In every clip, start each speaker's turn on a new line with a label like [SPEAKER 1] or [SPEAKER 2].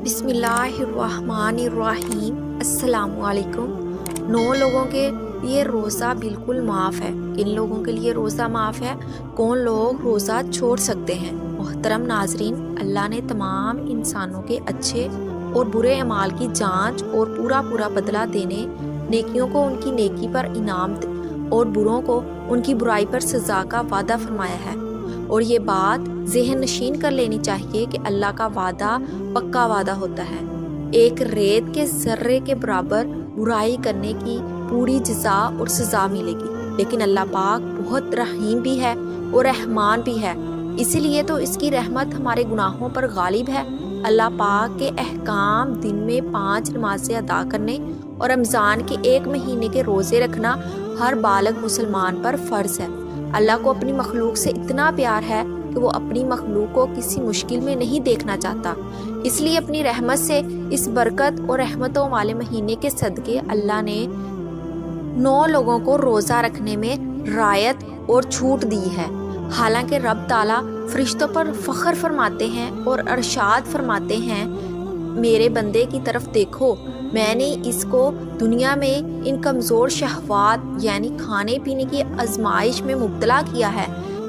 [SPEAKER 1] बिस्मिल्लाहिर्रहमानिर्रहीम। अस्सलामुअलैकुम। 9 लोगों के लिए रोज़ा बिल्कुल माफ़ है। किन लोगों के लिए रोज़ा माफ़ है? कौन लोग रोज़ा छोड़ सकते हैं? मोहतरम नाजरीन, अल्लाह ने तमाम इंसानों के अच्छे और बुरे अमाल की जांच और पूरा बदला देने, नेकियों को उनकी नेकी पर इनाम और बुरों को उनकी बुराई पर सज़ा का वादा फरमाया है। और ये बात ज़हन नशीन कर लेनी चाहिए कि अल्लाह का वादा पक्का वादा होता है। एक रेत के ज़र्रे के बराबर बुराई करने की पूरी जज़ा और सज़ा मिलेगी। लेकिन अल्लाह पाक बहुत रहीम भी है और रहमान भी है, इसीलिए तो इसकी रहमत हमारे गुनाहों पर गालिब है। अल्लाह पाक के अहकाम दिन में 5 नमाज़ें अदा करने और रमज़ान के 1 महीने के रोज़े रखना हर बालग मुसलमान पर फ़र्ज़ है। अल्लाह को अपनी मखलूक से इतना प्यार है कि वो अपनी मखलूक को किसी मुश्किल में नहीं देखना चाहता। इसलिए अपनी रहमत से इस बरकत और रहमतों वाले महीने के सदके अल्लाह ने 9 लोगों को रोज़ा रखने में रायत और छूट दी है। हालांकि रब ताला फरिश्तों पर फ़ख्र फरमाते हैं और अरशाद फरमाते हैं, मेरे बंदे की तरफ देखो, मैंने इसको दुनिया में इन कमज़ोर शहवात यानी खाने पीने की आजमाइश में मुब्तला किया है,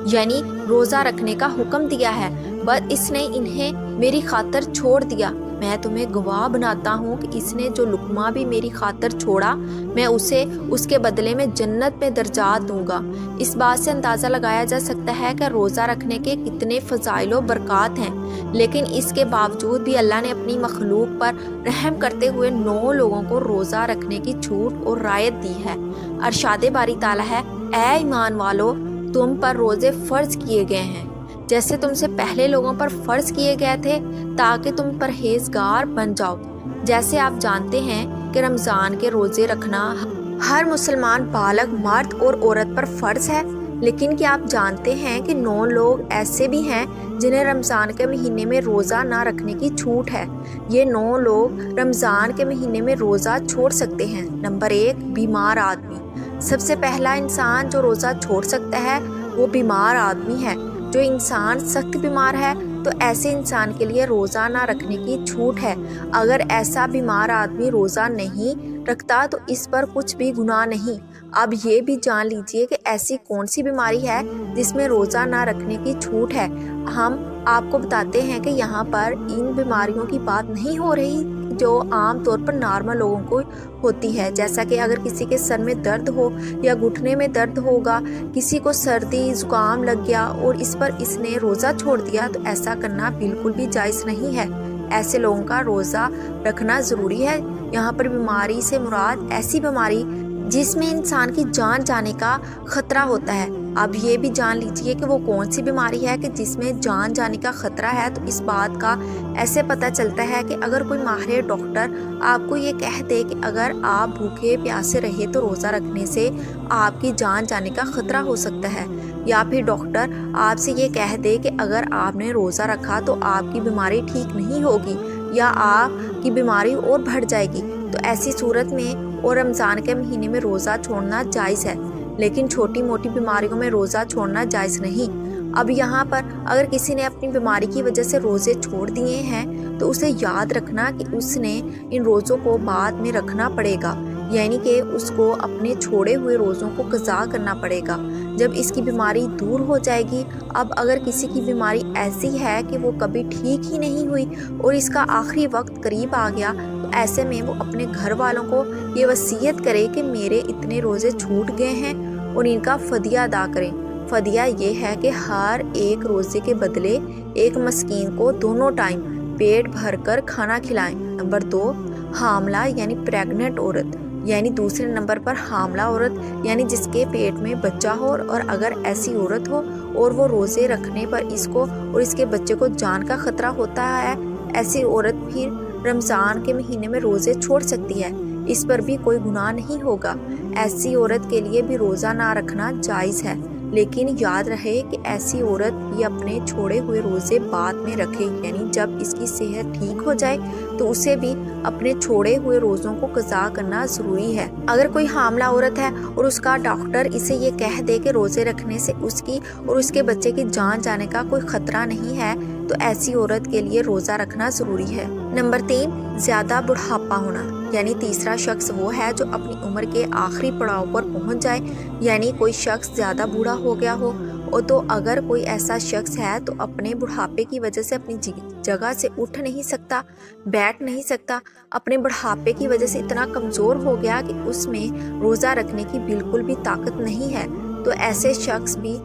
[SPEAKER 1] यानी रोज़ा रखने का हुक्म दिया है, बस इसने इन्हें मेरी खातर छोड़ दिया। मैं तुम्हें गवाह बनाता हूँ कि इसने जो लुकमा भी मेरी खातर छोड़ा, मैं उसे उसके बदले में जन्नत में दर्जात दूंगा। इस बात से अंदाज़ा लगाया जा सकता है कि रोज़ा रखने के कितने फ़ज़ाइल व बरक़ात हैं। लेकिन इसके बावजूद भी अल्लाह ने अपनी मखलूक पर रहम करते हुए 9 लोगों को रोज़ा रखने की छूट और रायत दी है। अरशाद बारी ताला है, ऐ ईमान वालो, तुम पर रोज़े फ़र्ज़ किए गए हैं जैसे तुमसे पहले लोगों पर फ़र्ज़ किए गए थे, ताकि तुम परहेज़गार बन जाओ। जैसे आप जानते हैं कि रमज़ान के रोज़े रखना हर मुसलमान बालग मर्द और औरत पर फ़र्ज़ है। लेकिन क्या आप जानते हैं कि 9 लोग ऐसे भी हैं जिन्हें रमज़ान के महीने में रोज़ा ना रखने की छूट है। ये 9 लोग रमज़ान के महीने में रोज़ा छोड़ सकते हैं। नंबर 1, बीमार आदमी। सबसे पहला इंसान जो रोज़ा छोड़ सकता है वो बीमार आदमी है। जो इंसान सख्त बीमार है तो ऐसे इंसान के लिए रोज़ा ना रखने की छूट है। अगर ऐसा बीमार आदमी रोज़ा नहीं रखता तो इस पर कुछ भी गुनाह नहीं। अब ये भी जान लीजिए कि ऐसी कौन सी बीमारी है जिसमें रोज़ा ना रखने की छूट है। हम आपको बताते हैं कि यहाँ पर इन बीमारियों की बात नहीं हो रही जो आम तौर पर नॉर्मल लोगों को होती है, जैसा कि अगर किसी के सर में दर्द हो या घुटने में दर्द होगा, किसी को सर्दी ज़ुकाम लग गया और इस पर इसने रोज़ा छोड़ दिया, तो ऐसा करना बिल्कुल भी जायज़ नहीं है। ऐसे लोगों का रोज़ा रखना ज़रूरी है। यहाँ पर बीमारी से मुराद ऐसी बीमारी जिसमें इंसान की जान जाने का खतरा होता है। अब ये भी जान लीजिए कि वो कौन सी बीमारी है कि जिसमें जान जाने का खतरा है। तो इस बात का ऐसे पता चलता है कि अगर कोई माहिर डॉक्टर आपको ये कह दे कि अगर आप भूखे प्यासे रहे तो रोज़ा रखने से आपकी जान जाने का खतरा हो सकता है, या फिर डॉक्टर आपसे ये कह दे कि अगर आपने रोज़ा रखा तो आपकी बीमारी ठीक नहीं होगी या आपकी बीमारी और बढ़ जाएगी, तो ऐसी सूरत में और रमज़ान के महीने में रोज़ा छोड़ना जायज़ है। लेकिन छोटी मोटी बीमारियों में रोज़ा छोड़ना जायज़ नहीं। अब यहाँ पर अगर किसी ने अपनी बीमारी की वजह से रोज़े छोड़ दिए हैं तो उसे याद रखना कि उसने इन रोज़ों को बाद में रखना पड़ेगा, यानी कि उसको अपने छोड़े हुए रोज़ों को क़ज़ा करना पड़ेगा जब इसकी बीमारी दूर हो जाएगी। अब अगर किसी की बीमारी ऐसी है कि वो कभी ठीक ही नहीं हुई और इसका आखिरी वक्त करीब आ गया, तो ऐसे में वो अपने घर वालों को ये वसीयत करे कि मेरे इतने रोज़े छूट गए हैं और इनका फ़दिया अदा करें। फ़दिया ये है कि हर एक रोज़े के बदले एक मस्कीन को दोनों टाइम पेट भर कर खाना खिलाएं। नंबर 2, हामला यानी प्रेग्नेंट औरत, यानी दूसरे नंबर पर हामला औरत यानी जिसके पेट में बच्चा हो, और अगर ऐसी औरत हो और वो रोज़े रखने पर इसको और इसके बच्चे को जान का खतरा होता है, ऐसी औरत भी रमज़ान के महीने में रोज़े छोड़ सकती है। इस पर भी कोई गुनाह नहीं होगा। ऐसी औरत के लिए भी रोज़ा ना रखना जायज़ है। लेकिन याद रहे कि ऐसी औरत भी अपने छोड़े हुए रोज़े बाद में रखे, यानी जब इसकी सेहत ठीक हो जाए तो उसे भी अपने छोड़े हुए रोज़ों को क़ज़ा करना ज़रूरी है। अगर कोई हामला औरत है और उसका डॉक्टर इसे ये कह दे कि रोज़े रखने से उसकी और उसके बच्चे की जान जाने का कोई ख़तरा नहीं है, تو ایسی عورت کے لیے روزہ رکھنا ضروری ہے۔ نمبر 3، زیادہ بڑھاپا ہونا، یعنی تیسرا شخص وہ ہے جو اپنی عمر کے آخری پڑاؤ پر پہنچ جائے، یعنی کوئی شخص زیادہ بوڑھا ہو گیا ہو، اور تو اگر کوئی ایسا شخص ہے تو اپنے بڑھاپے کی وجہ سے اپنی جگہ سے اٹھ نہیں سکتا، بیٹھ نہیں سکتا، اپنے بڑھاپے کی وجہ سے اتنا کمزور ہو گیا کہ اس میں روزہ رکھنے کی بالکل بھی طاقت نہیں ہے، تو ایسے شخص بھی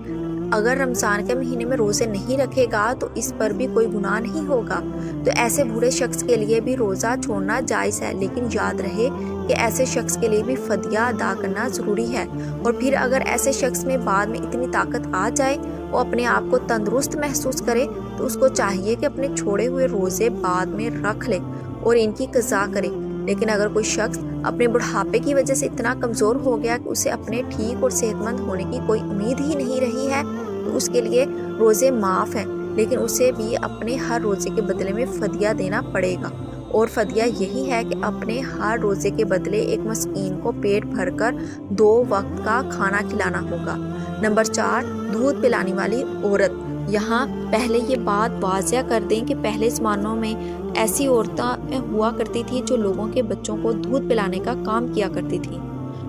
[SPEAKER 1] اگر رمضان کے مہینے میں روزے نہیں رکھے گا تو اس پر بھی کوئی گناہ نہیں ہوگا۔ تو ایسے بوڑھے شخص کے لیے بھی روزہ چھوڑنا جائز ہے، لیکن یاد رہے کہ ایسے شخص کے لیے بھی فدیہ ادا کرنا ضروری ہے۔ اور پھر اگر ایسے شخص میں بعد میں اتنی طاقت آ جائے، وہ اپنے آپ کو تندرست محسوس کرے، تو اس کو چاہیے کہ اپنے چھوڑے ہوئے روزے بعد میں رکھ لے اور ان کی قضا کرے۔ لیکن اگر کوئی شخص اپنے بڑھاپے کی وجہ سے اتنا کمزور ہو گیا کہ اسے اپنے ٹھیک اور صحت مند ہونے کی کوئی امید ہی نہیں رہی ہے، تو اس کے لیے روزے معاف ہیں، لیکن اسے بھی اپنے ہر روزے کے بدلے میں فدیہ دینا پڑے گا۔ اور فدیہ یہی ہے کہ اپنے ہر روزے کے بدلے ایک مسکین کو پیٹ بھر کر 2 وقت کا کھانا کھلانا ہوگا۔ نمبر 4، دودھ پلانے والی عورت۔ یہاں پہلے یہ بات واضح کر دیں کہ پہلے زمانوں میں ایسی عورتیں ہوا کرتی تھیں جو لوگوں کے بچوں کو دودھ پلانے کا کام کیا کرتی تھیں۔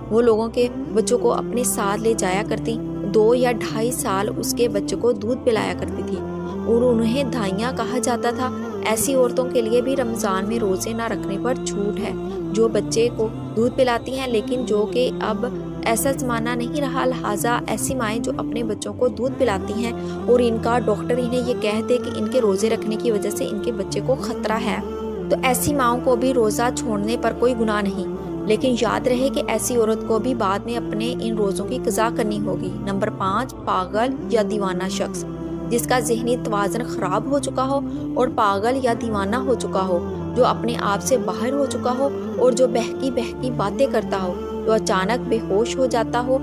[SPEAKER 1] وہ لوگوں کے بچوں کو اپنے ساتھ لے جایا کرتی، 2 یا 2.5 سال اس کے بچوں کو دودھ پلایا کرتی تھی، اور انہیں دھائیاں کہا جاتا تھا۔ ایسی عورتوں کے لیے بھی رمضان میں روزے نہ رکھنے پر چھوٹ ہے، جو بچے کو دودھ پلاتی ہیں، لیکن جو کہ اب ایسا زمانہ نہیں رہا، لہٰذا ایسی مائیں جو اپنے بچوں کو دودھ پلاتی ہیں اور ان کا ڈاکٹر انہیں یہ کہہ دے کہ ان کے روزے رکھنے کی وجہ سے ان کے بچے کو خطرہ ہے، تو ایسی ماؤں کو بھی روزہ چھوڑنے پر کوئی گناہ نہیں، لیکن یاد رہے کہ ایسی عورت کو بھی بعد میں اپنے ان روزوں کی قضا کرنی ہوگی۔ نمبر 5، پاگل یا دیوانہ شخص، جس کا ذہنی توازن خراب ہو چکا ہو اور پاگل یا دیوانہ ہو چکا ہو، جو اپنے آپ سے باہر ہو چکا ہو اور جو بہکی باتیں کرتا ہو، جو اچانک بے ہوش ہو جاتا ہو،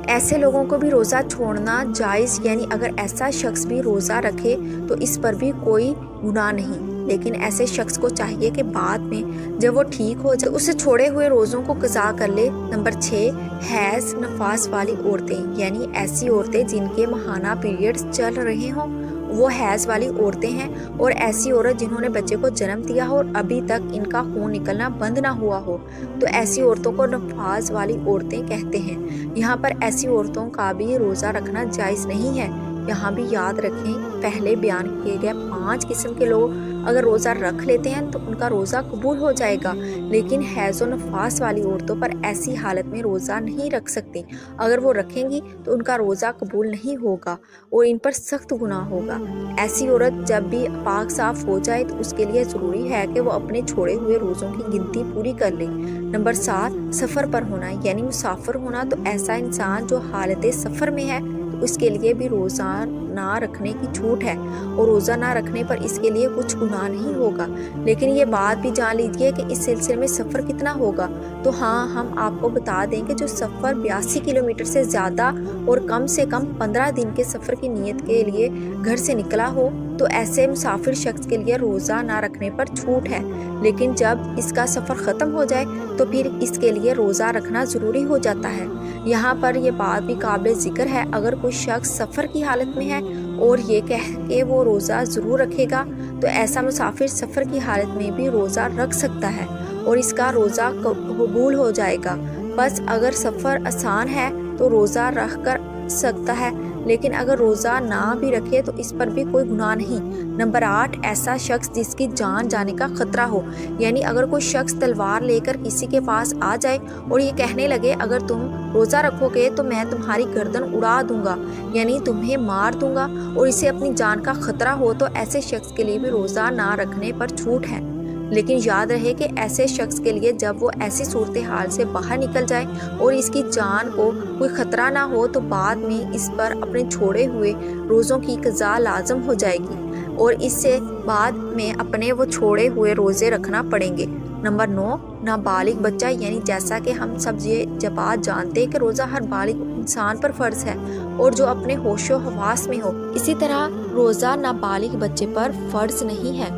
[SPEAKER 1] ایسے لوگوں کو بھی روزہ چھوڑنا جائز، یعنی اگر ایسا شخص بھی روزہ رکھے تو اس پر بھی کوئی گناہ نہیں، لیکن ایسے شخص کو چاہیے کہ بعد میں جب وہ ٹھیک ہو جائے اسے چھوڑے ہوئے روزوں کو قضا کر لے۔ نمبر 6، حیض نفاس والی عورتیں، یعنی ایسی عورتیں جن کے ماہانہ پیریڈز چل رہے ہوں، وہ حیض والی عورتیں ہیں، اور ایسی عورت جنہوں نے بچے کو جنم دیا ہو اور ابھی تک ان کا خون نکلنا بند نہ ہوا ہو، تو ایسی عورتوں کو نفاس والی عورتیں کہتے ہیں۔ یہاں پر ایسی عورتوں کا بھی روزہ رکھنا جائز نہیں ہے۔ یہاں بھی یاد رکھیں پہلے بیان کیے گئے 5 قسم کے لوگ اگر روزہ رکھ لیتے ہیں تو ان کا روزہ قبول ہو جائے گا، لیکن حیض و نفاس والی عورتوں پر ایسی حالت میں روزہ نہیں رکھ سکتی، اگر وہ رکھیں گی تو ان کا روزہ قبول نہیں ہوگا اور ان پر سخت گناہ ہوگا۔ ایسی عورت جب بھی پاک صاف ہو جائے تو اس کے لیے ضروری ہے کہ وہ اپنے چھوڑے ہوئے روزوں کی گنتی پوری کر لے۔ نمبر 7، سفر پر ہونا، یعنی مسافر ہونا، تو ایسا انسان جو حالت سفر میں ہے اس کے لیے بھی روزہ نہ رکھنے کی چھوٹ ہے، اور روزہ نہ رکھنے پر اس کے لیے کچھ گناہ نہیں ہوگا۔ لیکن یہ بات بھی جان لیجئے کہ اس سلسلے میں سفر کتنا ہوگا، تو ہاں ہم آپ کو بتا دیں کہ جو سفر 82 کلومیٹر سے زیادہ اور کم سے کم 15 دن کے سفر کی نیت کے لیے گھر سے نکلا ہو، تو ایسے مسافر شخص کے لیے روزہ نہ رکھنے پر چھوٹ ہے، لیکن جب اس کا سفر ختم ہو جائے تو پھر اس کے لیے روزہ رکھنا ضروری ہو جاتا ہے۔ یہاں پر یہ بات بھی قابل ذکر ہے، اگر کوئی شخص سفر کی حالت میں ہے اور یہ کہہ کہ وہ روزہ ضرور رکھے گا، تو ایسا مسافر سفر کی حالت میں بھی روزہ رکھ سکتا ہے اور اس کا روزہ قبول ہو جائے گا۔ بس اگر سفر آسان ہے تو روزہ رکھ کر سکتا ہے، لیکن اگر روزہ نہ بھی رکھے تو اس پر بھی کوئی گناہ نہیں۔ نمبر 8، ایسا شخص جس کی جان جانے کا خطرہ ہو، یعنی اگر کوئی شخص تلوار لے کر کسی کے پاس آ جائے اور یہ کہنے لگے اگر تم روزہ رکھو گے تو میں تمہاری گردن اڑا دوں گا، یعنی تمہیں مار دوں گا، اور اسے اپنی جان کا خطرہ ہو، تو ایسے شخص کے لیے بھی روزہ نہ رکھنے پر چھوٹ ہے۔ لیکن یاد رہے کہ ایسے شخص کے لیے جب وہ ایسی صورتحال سے باہر نکل جائے اور اس کی جان کو کوئی خطرہ نہ ہو تو بعد میں اس پر اپنے چھوڑے ہوئے روزوں کی قضا لازم ہو جائے گی اور اس سے بعد میں اپنے وہ چھوڑے ہوئے روزے رکھنا پڑیں گے۔ نمبر 9، نابالغ بچہ، یعنی جیسا کہ ہم سب یہ بات جانتے ہیں کہ روزہ ہر بالغ انسان پر فرض ہے اور جو اپنے ہوش و حواس میں ہو، اسی طرح روزہ نابالغ بچے پر فرض نہیں ہے۔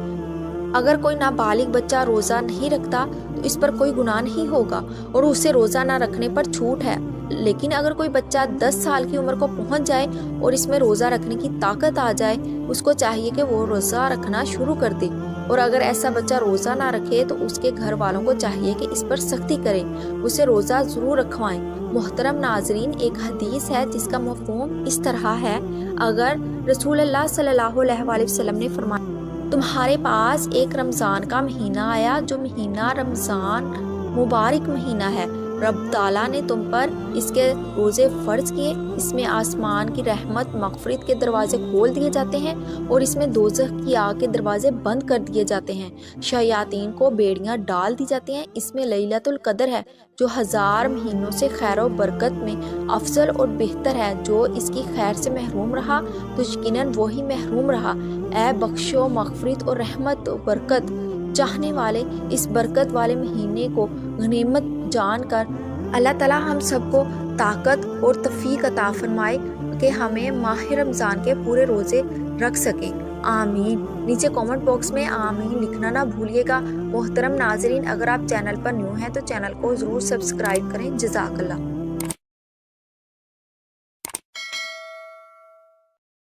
[SPEAKER 1] اگر کوئی نابالغ بچہ روزہ نہیں رکھتا تو اس پر کوئی گناہ نہیں ہوگا اور اسے روزہ نہ رکھنے پر چھوٹ ہے، लेकिन अगर कोई बच्चा 10 साल की उम्र को पहुंच जाए और इसमें रोज़ा रखने की ताकत आ जाए, उसको चाहिए कि वो रोज़ा रखना शुरू कर दे। और अगर ऐसा बच्चा रोज़ा ना रखे तो उसके घर वालों को चाहिए कि इस पर सख्ती करें, उसे रोज़ा ज़रूर रखवाएं। मोहतरम नाजरीन, एक हदीस है जिसका मफ़हूम इस तरह है, अगर रसूलुल्लाह सल्लल्लाहु अलैहि वसल्लम ने फरमाया, तुम्हारे पास एक रमज़ान का महीना आया, जो महीना रमज़ान मुबारक महीना है, रब ताला ने तुम पर इसके रोज़े फ़र्ज किए, इसमें आसमान की रहमत मग़फ़िरत के दरवाज़े खोल दिए जाते हैं और इसमें दोज़ख की आग के दरवाज़े बंद कर दिए जाते हैं, शयातीन को बेड़ियाँ डाल दी जाती हैं। इसमें लैलतुल क़द्र है जो 1000 महीनों से खैर और बरकत में अफजल और बेहतर है। जो इसकी खैर से महरूम रहा तो यकीनन वही महरूम रहा। ऐ बख्शो मग़फ़िरत और रहमत और बरकत चाहने वाले, इस बरकत वाले महीने को गनीमत जानकर अल्लाह ताला हम सबको ताकत और तौफीक अता फरमाए कि हमें माह रमज़ान के पूरे रोज़े रख सकें। आमीन। नीचे कमेंट बॉक्स में आमीन लिखना ना भूलिएगा। मोहतरम नाजरीन, अगर आप चैनल पर न्यू हैं तो चैनल को ज़रूर सब्सक्राइब करें। जज़ाकल्लाह।